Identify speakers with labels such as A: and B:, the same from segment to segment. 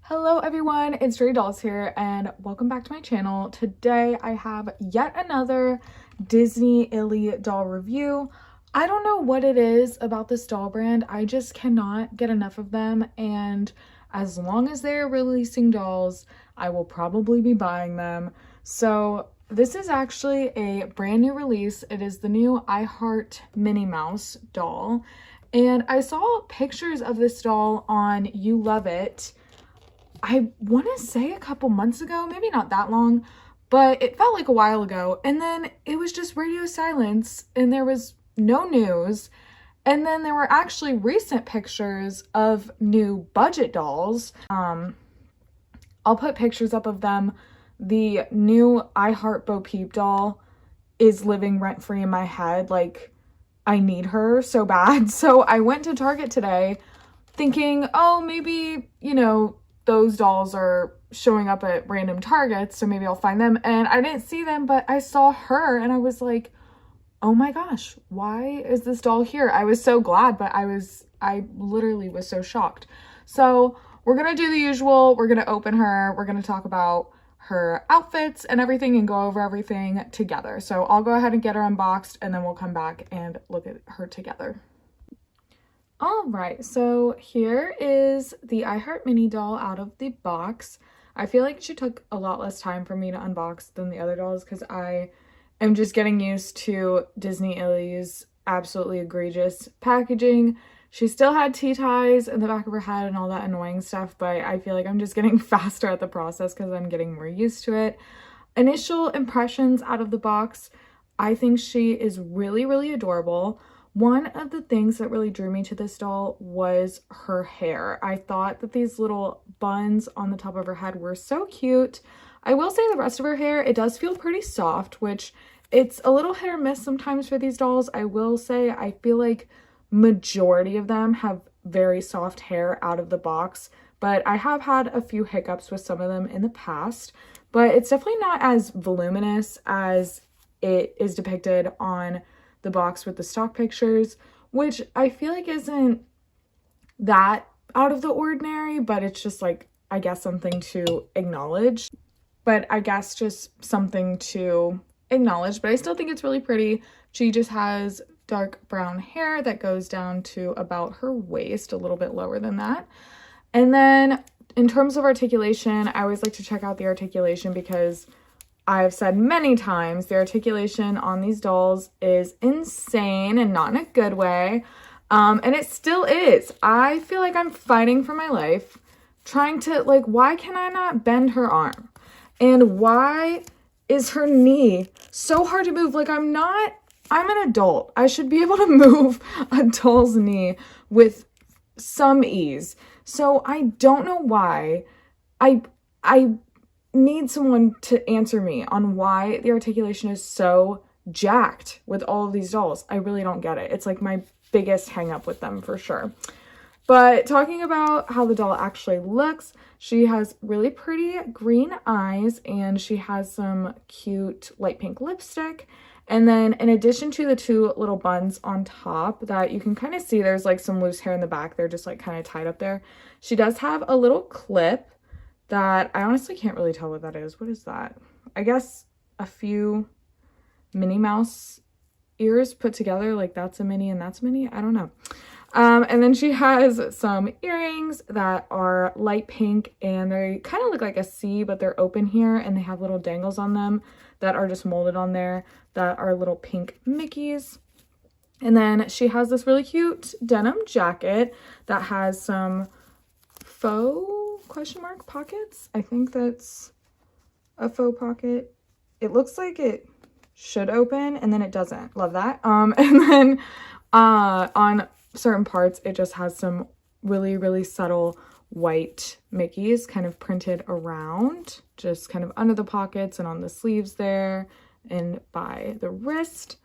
A: Hello everyone, it's drearydolls here and welcome back to my channel. Today I have yet another Disney Illy doll review. I don't know what it is about this doll brand. I just cannot get enough of them, and as long as they're releasing dolls, I will probably be buying them. So this is actually a brand new release. It is the new I Heart Minnie Mouse doll. And I saw pictures of this doll on You Love It. I want to say a couple months ago, maybe not that long, but it felt like a while ago. And then it was just radio silence and there was no news. And then there were actually recent pictures of new budget dolls. I'll put pictures up of them. The new I Heart Bo Peep doll is living rent-free in my head. Like, I need her so bad. So I went to Target today thinking, oh, maybe, those dolls are showing up at random Targets, so maybe I'll find them. And I didn't see them, but I saw her and I was like, oh my gosh, why is this doll here? I was so glad, but I literally was so shocked. So we're gonna do the usual. We're gonna open her. We're gonna talk about her outfits and everything and go over everything together. So I'll go ahead and get her unboxed and then we'll come back and look at her together. All right, so here is the I Heart Mini doll out of the box. I feel like she took a lot less time for me to unbox than the other dolls because I am just getting used to Disney Illy's absolutely egregious packaging. She still had tea ties in the back of her head and all that annoying stuff, but I feel like I'm just getting faster at the process because I'm getting more used to it. Initial impressions out of the box, I think she is really, really adorable. One of the things that really drew me to this doll was her hair. I thought that these little buns on the top of her head were so cute. I will say the rest of her hair, it does feel pretty soft, which it's a little hit or miss sometimes for these dolls. I will say I feel like majority of them have very soft hair out of the box, but I have had a few hiccups with some of them in the past, but it's definitely not as voluminous as it is depicted on the box with the stock pictures, which I feel like isn't that out of the ordinary, but it's just like, I guess something to acknowledge. But I guess just something to acknowledge, but I still think it's really pretty. She just has dark brown hair that goes down to about her waist, a little bit lower than that. And then in terms of articulation, I always like to check out the articulation because I've said many times the articulation on these dolls is insane and not in a good way. And it still is. I feel like I'm fighting for my life, trying to, like, why can I not bend her arm? And why is her knee so hard to move? Like, I'm an adult. I should be able to move a doll's knee with some ease. So I don't know why. I need someone to answer me on why the articulation is so jacked with all of these dolls. I really don't get it. It's like my biggest hang up with them for sure. But talking about how the doll actually looks, she has really pretty green eyes and she has some cute light pink lipstick. And then in addition to the two little buns on top that you can kind of see, there's like some loose hair in the back. They're just like kind of tied up there. She does have a little clip that I honestly can't really tell what that is. What is that? I guess a few Minnie Mouse ears put together, like that's a Minnie and that's a Minnie. I don't know. And then she has some earrings that are light pink and they kind of look like a C, but they're open here and they have little dangles on them that are just molded on there that are little pink Mickeys. And then she has this really cute denim jacket that has some faux pockets. I think that's a faux pocket. It looks like it should open and then it doesn't. Love that. And then on certain parts it just has some really, really subtle white Mickeys kind of printed around, just kind of under the pockets and on the sleeves there and by the wrist.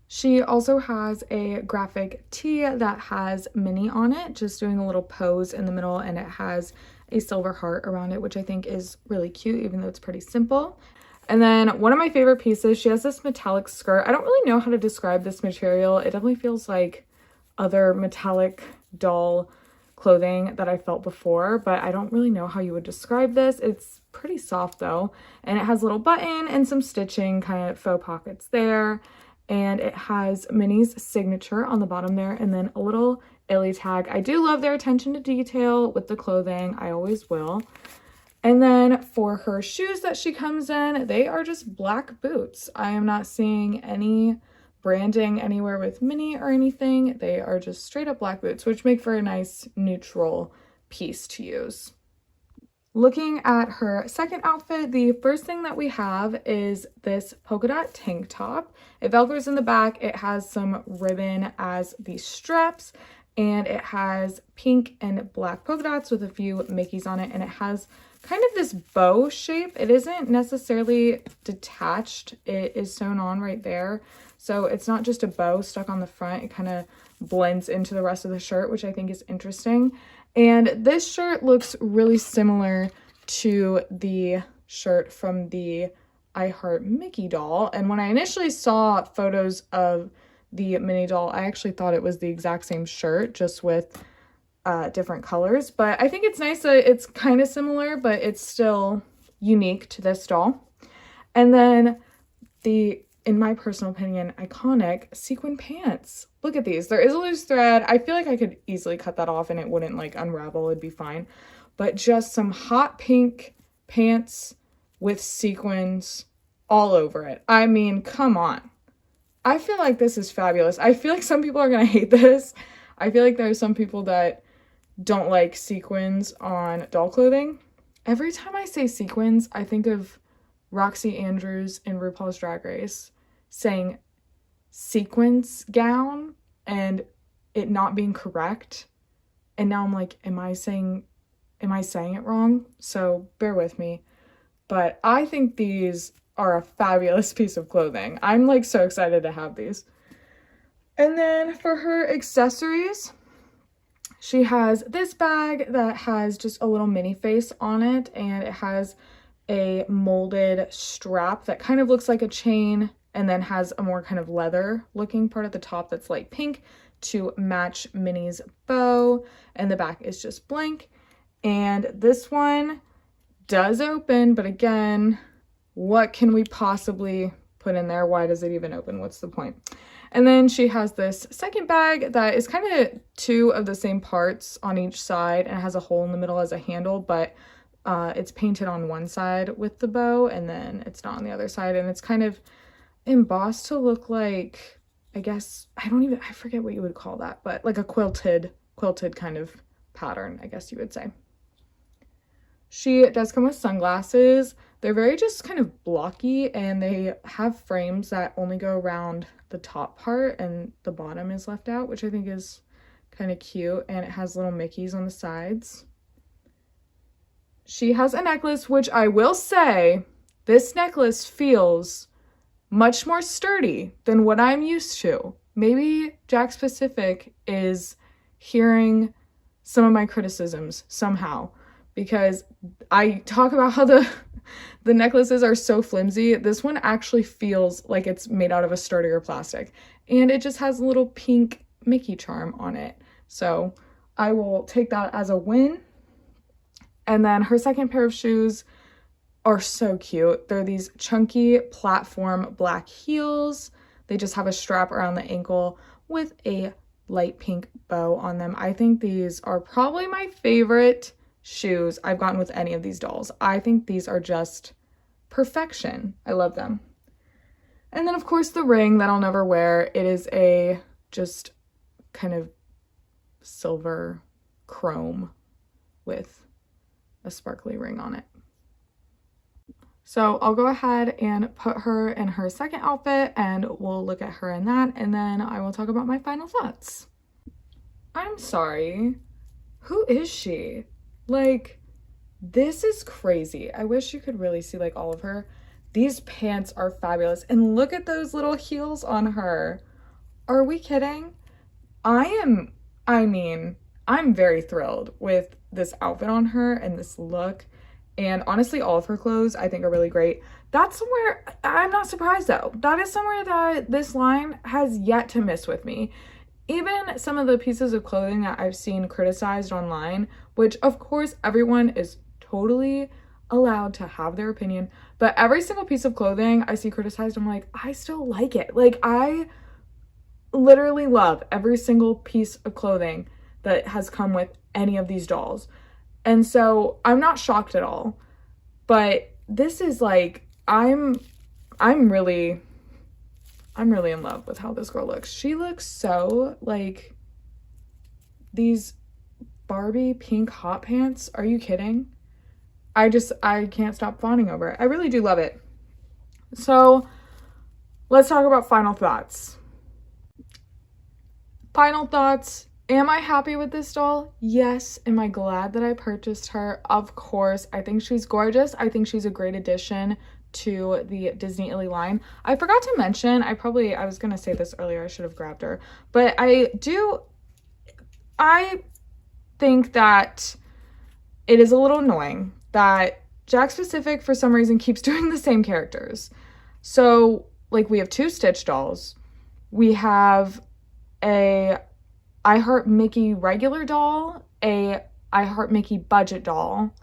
A: She also has a graphic tee that has Minnie on it, just doing a little pose in the middle, and it has a silver heart around it, which I think is really cute, even though it's pretty simple. And then one of my favorite pieces, she has this metallic skirt. I don't really know how to describe this material. It definitely feels like other metallic doll clothing that I felt before, but I don't really know how you would describe this. It's pretty soft though, and it has a little button and some stitching, kind of faux pockets there, and it has Minnie's signature on the bottom there, and then a little Illy tag. I do love their attention to detail with the clothing. I always will. And then for her shoes that she comes in, they are just black boots. I am not seeing any branding anywhere with Minnie or anything. They are just straight up black boots, which make for a nice neutral piece to use. Looking at her second outfit, the first thing that we have is this polka dot tank top. It velcros in the back. It has some ribbon as the straps, and it has pink and black polka dots with a few Mickeys on it, and it has kind of this bow shape. It isn't necessarily detached. It is sewn on right there. So it's not just a bow stuck on the front. It kind of blends into the rest of the shirt, which I think is interesting. And this shirt looks really similar to the shirt from the I Heart Mickey doll. And when I initially saw photos of the Minnie doll, I actually thought it was the exact same shirt, just with different colors. But I think it's nice that it's kind of similar, but it's still unique to this doll. And then the, in my personal opinion, iconic sequin pants. Look at these. There is a loose thread. I feel like I could easily cut that off and it wouldn't like unravel. It'd be fine. But just some hot pink pants with sequins all over it. I mean, come on. I feel like this is fabulous. I feel like some people are going to hate this. I feel like there's some people that don't like sequins on doll clothing. Every time I say sequins, I think of Roxy Andrews in RuPaul's Drag Race saying sequins gown and it not being correct. And now I'm like, am I saying it wrong? So bear with me. But I think these are a fabulous piece of clothing. I'm like so excited to have these. And then for her accessories, she has this bag that has just a little Minnie face on it, and it has a molded strap that kind of looks like a chain and then has a more kind of leather looking part at the top that's light pink to match Minnie's bow, and the back is just blank. And this one does open, but again, what can we possibly put in there? Why does it even open? What's the point? And then she has this second bag that is kind of two of the same parts on each side and has a hole in the middle as a handle, but it's painted on one side with the bow and then it's not on the other side, and it's kind of embossed to look like, I guess, I forget what you would call that, but like a quilted kind of pattern, I guess you would say. She does come with sunglasses. They're very just kind of blocky, and they have frames that only go around the top part and the bottom is left out, which I think is kind of cute, and it has little Mickeys on the sides. She has a necklace, which I will say, this necklace feels much more sturdy than what I'm used to. Maybe Jakk Specific is hearing some of my criticisms somehow, because I talk about how the necklaces are so flimsy. This one actually feels like it's made out of a sturdier plastic, and it just has a little pink Mickey charm on it. So I will take that as a win. And then her second pair of shoes are so cute. They're these chunky platform black heels. They just have a strap around the ankle with a light pink bow on them. I think these are probably my favorite shoes I've gotten with any of these dolls. I think these are just perfection. I love them. And then of course the ring that I'll never wear. It is a just kind of silver chrome with a sparkly ring on it. So I'll go ahead and put her in her second outfit and we'll look at her in that, and then I will talk about my final thoughts. I'm sorry. Who is she? Like, this is crazy. I wish you could really see like all of her. These pants are fabulous. And look at those little heels on her. Are we kidding? I'm very thrilled with this outfit on her and this look. And honestly, all of her clothes I think are really great. That's somewhere, I'm not surprised though. That is somewhere that this line has yet to miss with me. even some of the pieces of clothing that I've seen criticized online, which of course everyone is totally allowed to have their opinion, but every single piece of clothing I see criticized, I'm like, I still like it. Like, I literally love every single piece of clothing that has come with any of these dolls. And so I'm not shocked at all. But this is like, I'm really in love with how this girl looks. She looks so like these Barbie pink hot pants. Are you kidding? I can't stop fawning over it. I really do love it. So let's talk about final thoughts. Final thoughts. Am I happy with this doll? Yes. Am I glad that I purchased her? Of course. I think she's gorgeous. I think she's a great addition to the Disney Illy line. I forgot to mention, I was going to say this earlier. I should have grabbed her. But I think that it is a little annoying that Jakk Specific, for some reason, keeps doing the same characters. So, like, we have 2 Stitch dolls. We have a I Heart Mickey regular doll, a I Heart Mickey budget doll,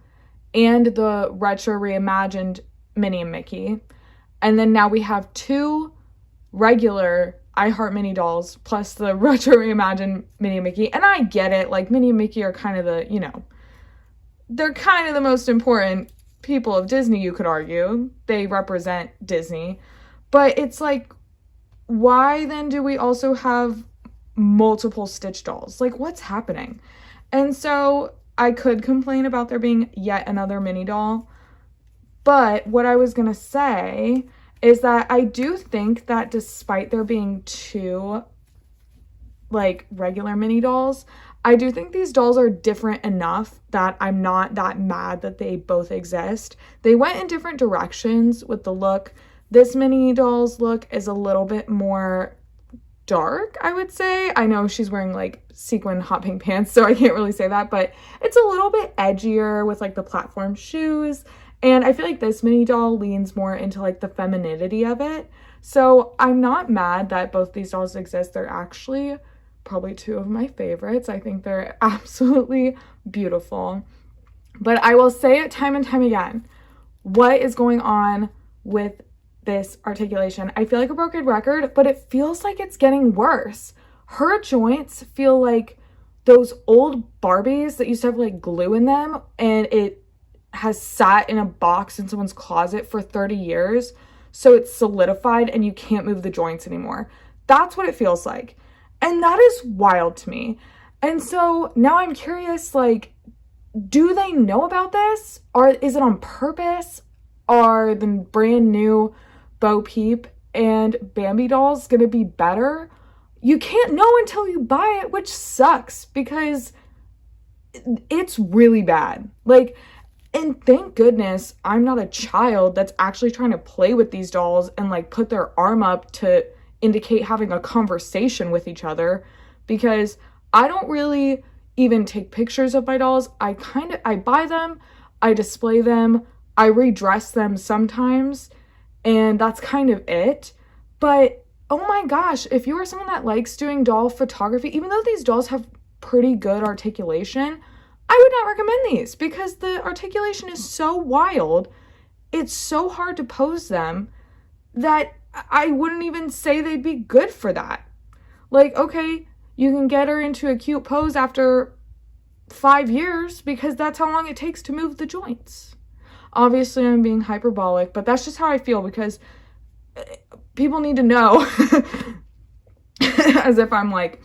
A: and the retro reimagined Minnie and Mickey. And then now we have 2 regular I Heart Minnie dolls plus the retro reimagined Minnie and Mickey. And I get it, like, Minnie and Mickey are kind of the, you know, they're kind of the most important people of Disney, you could argue. They represent Disney. But it's like, why then do we also have multiple Stitch dolls? Like, what's happening? And so I could complain about there being yet another mini doll, but what I was gonna say is that I do think that despite there being 2 like regular mini dolls, I do think these dolls are different enough that I'm not that mad that they both exist. They went in different directions with the look. This mini doll's look is a little bit more dark, I would say. I know she's wearing like sequin hot pink pants, so I can't really say that, but it's a little bit edgier with like the platform shoes. And I feel like this mini doll leans more into like the femininity of it. So I'm not mad that both these dolls exist. They're actually probably 2 of my favorites. I think they're absolutely beautiful. But I will say it time and time again, what is going on with this articulation? I feel like a broken record, but it feels like it's getting worse. Her joints feel like those old Barbies that used to have like glue in them, and it has sat in a box in someone's closet for 30 years, so it's solidified and you can't move the joints anymore. That's what it feels like. And that is wild to me. And so now I'm curious, like, do they know about this? Or is it on purpose? Are the brand new Bo Peep and Bambi dolls gonna be better? You can't know until you buy it, which sucks because it's really bad. Like, and thank goodness I'm not a child that's actually trying to play with these dolls and like put their arm up to indicate having a conversation with each other, because I don't really even take pictures of my dolls. I buy them, I display them, I redress them sometimes, and that's kind of it. But oh my gosh, if you are someone that likes doing doll photography, even though these dolls have pretty good articulation, I would not recommend these because the articulation is so wild. It's so hard to pose them that I wouldn't even say they'd be good for that. Like, okay, you can get her into a cute pose after 5 years because that's how long it takes to move the joints. Obviously, I'm being hyperbolic, but that's just how I feel because people need to know. As if I'm like,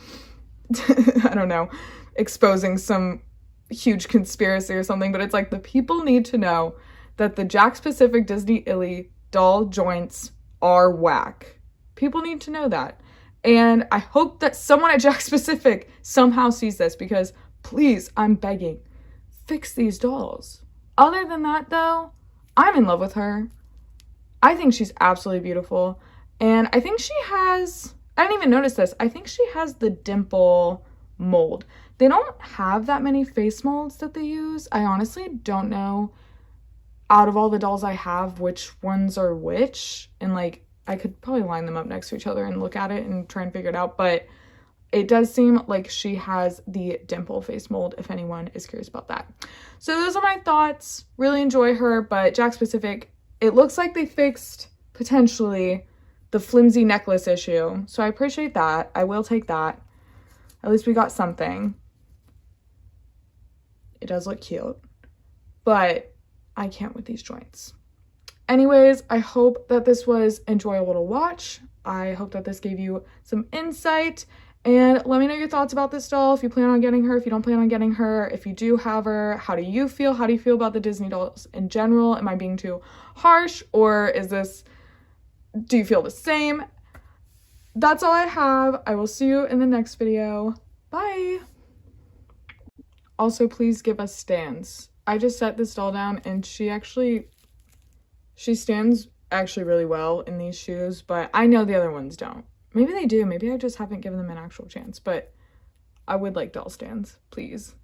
A: I don't know, exposing some huge conspiracy or something, but it's like the people need to know that the Jakk Specific Disney Illy doll joints are whack. People need to know that. And I hope that someone at Jakk Specific somehow sees this because please, I'm begging, fix these dolls. Other than that though, I'm in love with her. I think she's absolutely beautiful. And I think she has, I didn't even notice this, I think she has the dimple mold. They don't have that many face molds that they use. I honestly don't know out of all the dolls I have which ones are which, and like I could probably line them up next to each other and look at it and try and figure it out, but it does seem like she has the dimple face mold, if anyone is curious about that. So those are my thoughts. Really enjoy her, but Jakk specific, it looks like they fixed, potentially, the flimsy necklace issue. So I appreciate that. I will take that. At least we got something. It does look cute, but I can't with these joints. Anyways, I hope that this was enjoyable to watch. I hope that this gave you some insight. And let me know your thoughts about this doll, if you plan on getting her, if you don't plan on getting her, if you do have her, how do you feel? How do you feel about the Disney dolls in general? Am I being too harsh, or do you feel the same? That's all I have. I will see you in the next video. Bye! Also, please give us stands. I just set this doll down and she stands actually really well in these shoes, but I know the other ones don't. Maybe they do. Maybe I just haven't given them an actual chance, but I would like doll stands, please.